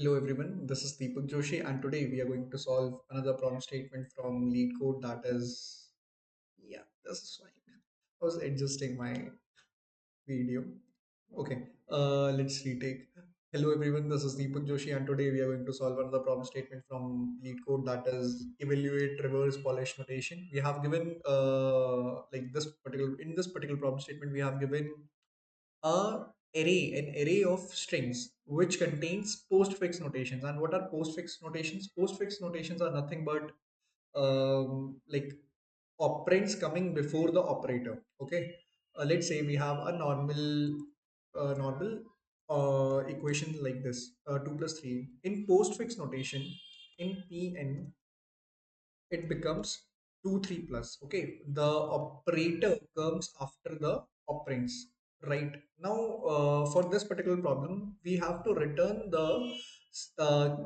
Hello everyone, this is Deepak Joshi and today we are going to solve another problem statement from LeetCode that is, yeah, this is fine. I was adjusting my video. Okay, let's retake. Hello everyone, this is Deepak Joshi and today we are going to solve another problem statement from LeetCode that is evaluate reverse polish notation. We have given in this particular problem statement we have given a an array of strings which contains postfix notations. And what are postfix notations? Postfix notations are nothing but like operands coming before the operator. Okay, let's say we have a normal equation like this: 2 plus 3. In postfix notation, in Pn, it becomes 2 3 plus. Okay, the operator comes after the operands. Right now, for this particular problem we have to return the uh,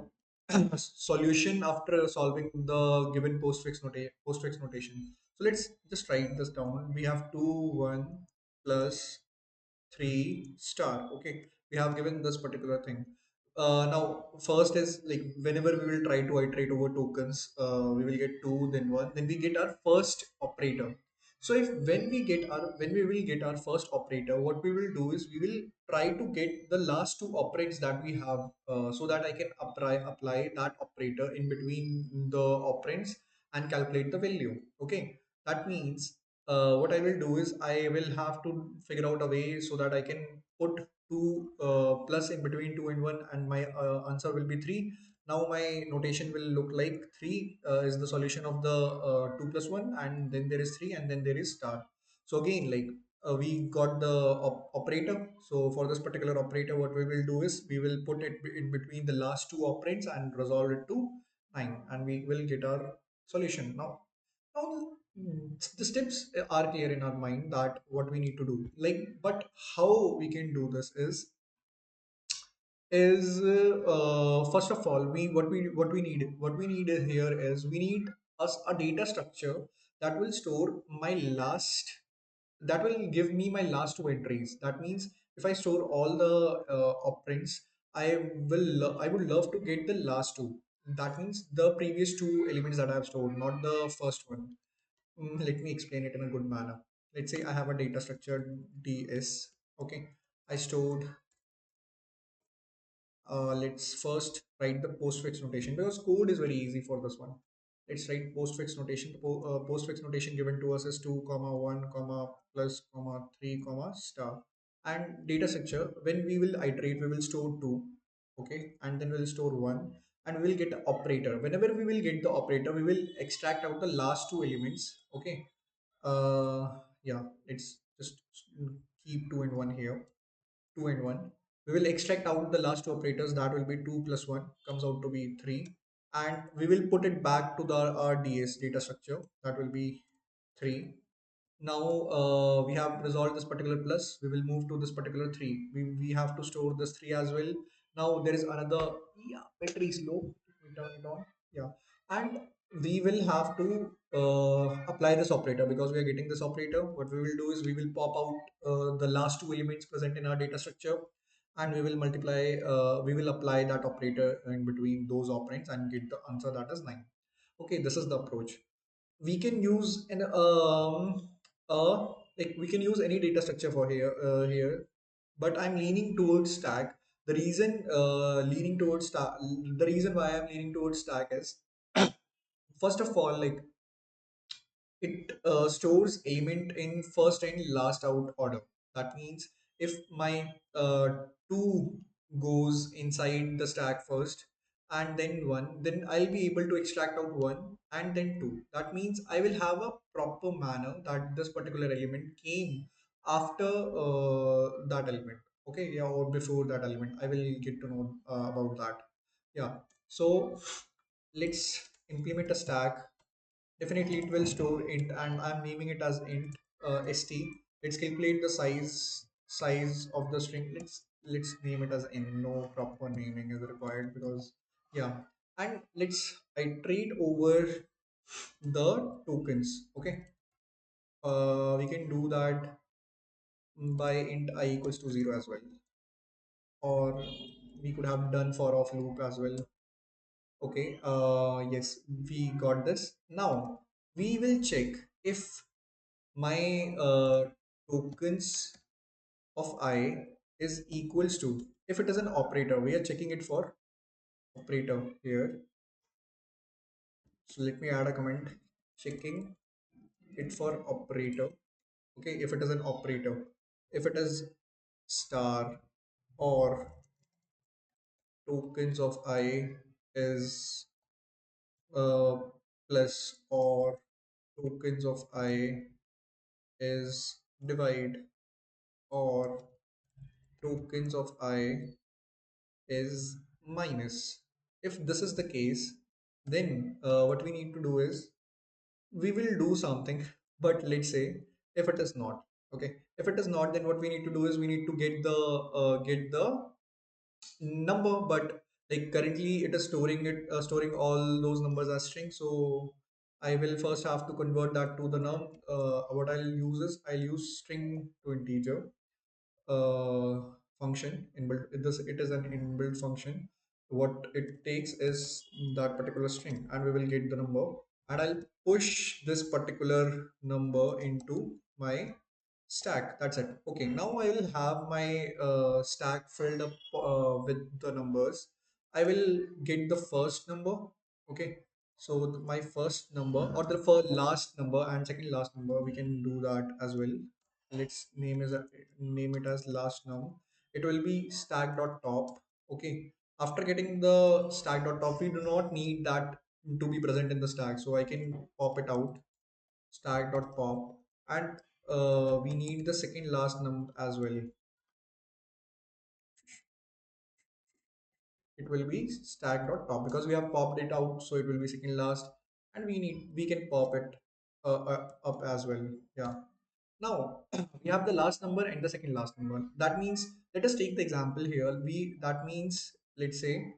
solution after solving the given postfix notation. So let's just write this down. We have 2 1 plus 3 star. Okay, we have given this particular thing. Now first is like whenever we will try to iterate over tokens, we will get 2 then 1, then we get our first operator. So if when we will get our first operator, what we will do is we will try to get the last two operands that we have, so that I can apply that operator in between the operands and calculate the value. Okay, that means what I will do is I will have to figure out a way so that I can put 2 plus in between 2 and 1, and my answer will be 3. Now my notation will look like 3 is the solution of the 2 plus 1, and then there is 3, and then there is star. So again, like we got the operator. So for this particular operator, what we will do is we will put it in between the last two operands and resolve it to 9, and we will get our solution. Now, the steps are clear in our mind that what we need to do. Like, but how we can do this is first of all, what we need here is we need us a data structure that will store my last that will give me my last two entries. That means if I store all the operands, I would love to get the last two. That means the previous two elements that I have stored, not the first one. Let me explain it in a good manner. Let's say I have a data structure ds. Okay, I stored. Let's first write the postfix notation because code is very easy for this one. Let's write postfix notation. Postfix notation given to us is 2 comma 1 comma plus comma 3 comma star. And data structure, when we will iterate we will store 2. Okay, and then we'll store 1, and we will get the operator. Whenever we will get the operator, we will extract out the last two elements. Okay, yeah, let's just keep 2 and 1 here. 2 and 1, we will extract out the last two operators. That will be 2 plus 1 comes out to be 3, and we will put it back to the our ds data structure. That will be 3. Now we have resolved this particular plus, we will move to this particular 3. We have to store this 3 as well. Now there is another, yeah, battery is low. Let me turn it on. Yeah, and we will have to apply this operator. Because we are getting this operator, what we will do is we will pop out the last two elements present in our data structure, and we will apply that operator in between those operands and get the answer that is 9. Okay, this is the approach. We can use an like we can use any data structure for here, but I'm leaning towards stack. The reason why I'm leaning towards stack is, first of all, like it stores element in first and last out order. That means if my 2 goes inside the stack first and then 1, then I'll be able to extract out 1 and then 2. That means I will have a proper manner that this particular element came after that element. Okay, yeah, or before that element. I will get to know about that. Yeah, so let's implement a stack. Definitely it will store int, and I'm naming it as int st. Let's calculate the size of the string. Let's name it as n. No proper naming is required because, yeah. And let's iterate over the tokens. Okay. We can do that by int I equals to 0 as well. Or we could have done for of loop as well. Okay, yes, we got this. Now we will check if my tokens of I is equals to, if it is an operator, we are checking it for operator here. So let me add a comment, checking it for operator. Okay, if it is an operator, if it is star or tokens of I is plus or tokens of I is divide or tokens of I is minus. If this is the case, then what we need to do is we will do something. But let's say if it is not, okay, if it is not, then what we need to do is we need to get the number. But like currently it is storing all those numbers as string. So I will first have to convert that to the num. What I'll use is I'll use string to integer uh, function inbuilt. It is an inbuilt function. What it takes is that particular string, and we will get the number. And I'll push this particular number into my stack. That's it. Okay, now I will have my stack filled up with the numbers. I will get the first number. Okay, so my first number or the first last number and second last number, we can do that as well. Let's name it as last num. It will be stack dot top. Okay, after getting the stack dot top, we do not need that to be present in the stack, so I can pop it out, stack dot pop. And we need the second last num as well. It will be stack dot top because we have popped it out, so it will be second last. And we can pop it up as well. Yeah. Now we have the last number and the second last number. That means, let us take the example here. That means, let's say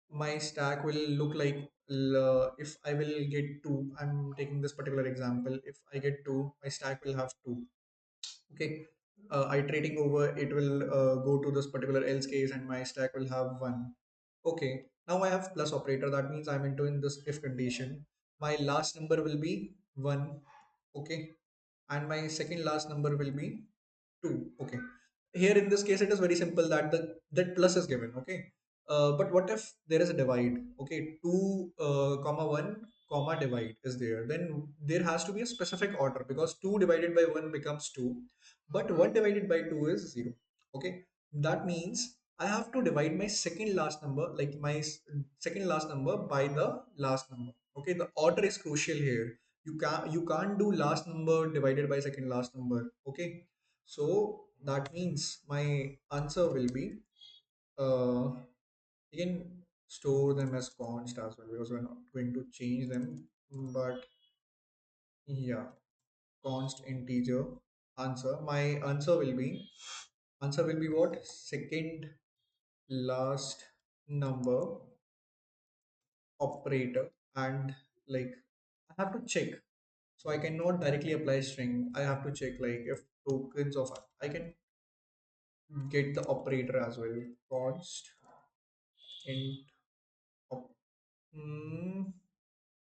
my stack will look like, if I will get two, I'm taking this particular example. If I get two, my stack will have two. Okay, iterating over, it will go to this particular else case, and my stack will have one. Okay, now I have plus operator. That means I'm into in this if condition. My last number will be one. Okay, and my second last number will be 2. Okay, here in this case it is very simple that the that plus is given. Okay, but what if there is a divide? Okay, 2 comma 1 comma divide is there, then there has to be a specific order, because 2 divided by 1 becomes 2, but 1 divided by 2 is 0. Okay, that means I have to divide my second last number, like my second last number, by the last number. Okay, the order is crucial here. You can't do last number divided by second last number. Okay, so that means my answer will be, you can store them as const as well, because we're not going to change them. But yeah, const integer answer. My answer will be what? Second last number operator. And like, I have to check. So I cannot directly apply string. I have to check like if tokens of, I can get the operator as well. Const int op, hmm,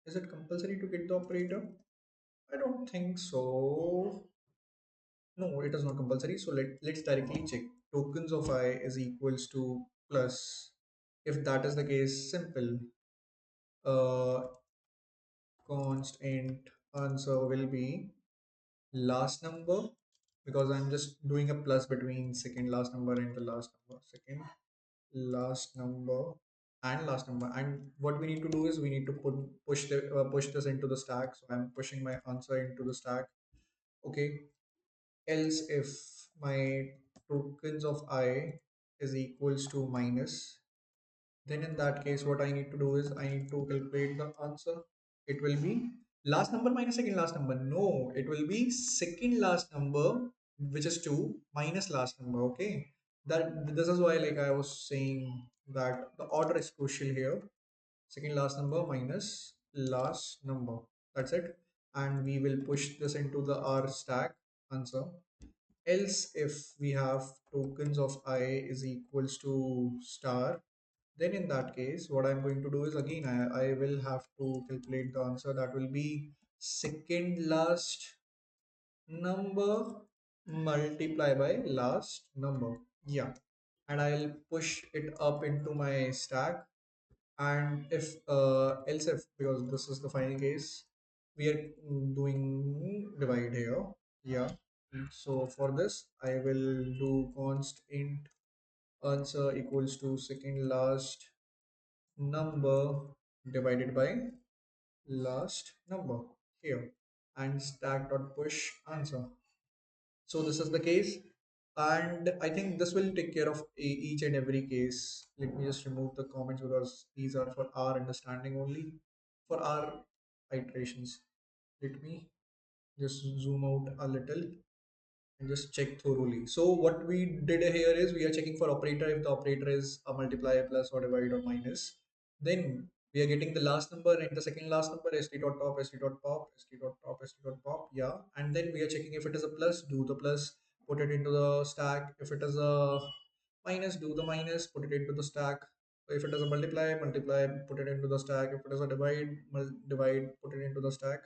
is it compulsory to get the operator? I don't think so. No, it is not compulsory. So let's directly check. Tokens of I is equals to plus. If that is the case, simple. Uh, const int answer will be last number, because I'm just doing a plus between second last number and the last number. Second last number and last number. And what we need to do is we need to push this into the stack. So I'm pushing my answer into the stack. Okay, else if my tokens of I is equals to minus, then in that case what I need to do is I need to calculate the answer. It will be last number minus second last number. No, it will be second last number, which is 2, minus last number. Okay, that this is why, like I was saying, that the order is crucial here. Second last number minus last number. That's it. And we will push this into the R stack answer. else if we have tokens of I is equals to star, then in that case what I'm going to do is again I will have to calculate the answer. That will be second last number multiply by last number. Yeah, and I'll push it up into my stack. And if else if, because this is the final case, we are doing divide here. Yeah, so for this I will do const int answer equals to second last number divided by last number here, and stack dot push answer. So this is the case, and I think this will take care of each and every case. Let me just remove the comments because these are for our understanding only, for our iterations. Let me just zoom out a little and just check thoroughly. So what we did here is we are checking for operator. If the operator is a multiply, plus or divide or minus, then we are getting the last number and the second last number, st dot top, st dot pop, st dot top, st dot pop. Yeah, and then we are checking if it is a plus, do the plus, put it into the stack. If it is a minus, do the minus, put it into the stack. If it is a multiply, multiply, put it into the stack. If it is a divide, divide, put it into the stack.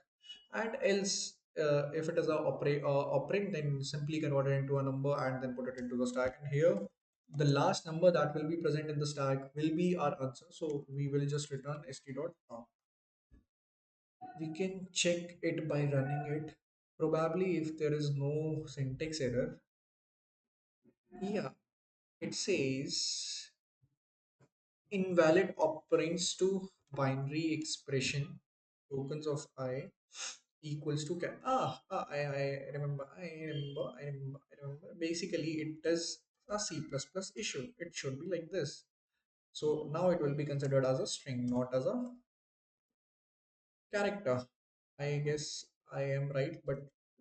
And else, if it is a operand, then simply convert it into a number and then put it into the stack. And here, the last number that will be present in the stack will be our answer. So we will just return st dot top. We can check it by running it. Probably if there is no syntax error. Yeah, it says invalid operands to binary expression tokens of I equals to cap. I remember, I remember. Basically, it is a C++ issue. It should be like this. So now it will be considered as a string, not as a character. I guess I am right, but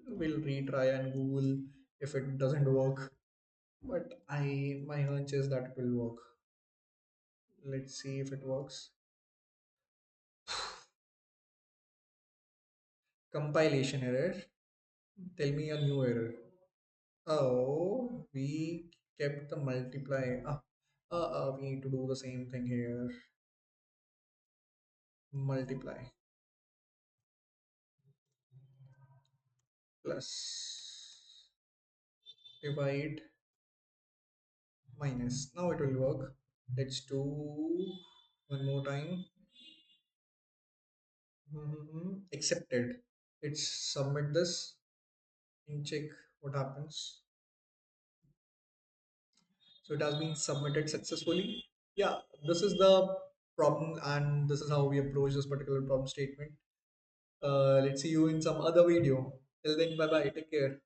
we'll retry and Google if it doesn't work. But my hunch is that it will work. Let's see if it works. Compilation error. Tell me a new error. Oh, we kept the multiply. We need to do the same thing here. Multiply plus divide minus. Now it will work. Let's do one more time. Accepted. Let's submit this and check what happens. So it has been submitted successfully. Yeah, this is the problem, and this is how we approach this particular problem statement. Let's see you in some other video. Till then, bye bye. Take care.